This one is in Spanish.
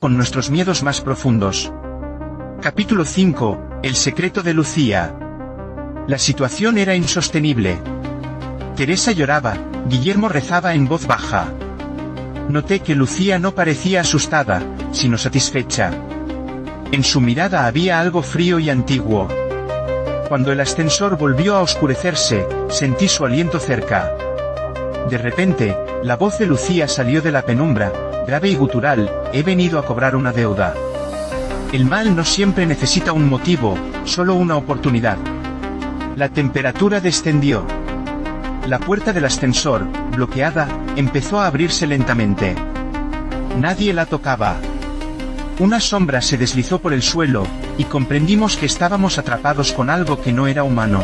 con nuestros miedos más profundos. Capítulo 5. El secreto de Lucía. La situación era insostenible. Teresa lloraba, Guillermo rezaba en voz baja. Noté que Lucía no parecía asustada, sino satisfecha. En su mirada había algo frío y antiguo. Cuando el ascensor volvió a oscurecerse, sentí su aliento cerca. De repente, la voz de Lucía salió de la penumbra, grave y gutural: he venido a cobrar una deuda. El mal no siempre necesita un motivo, solo una oportunidad. La temperatura descendió. La puerta del ascensor, bloqueada, empezó a abrirse lentamente. Nadie la tocaba. Una sombra se deslizó por el suelo, y comprendimos que estábamos atrapados con algo que no era humano.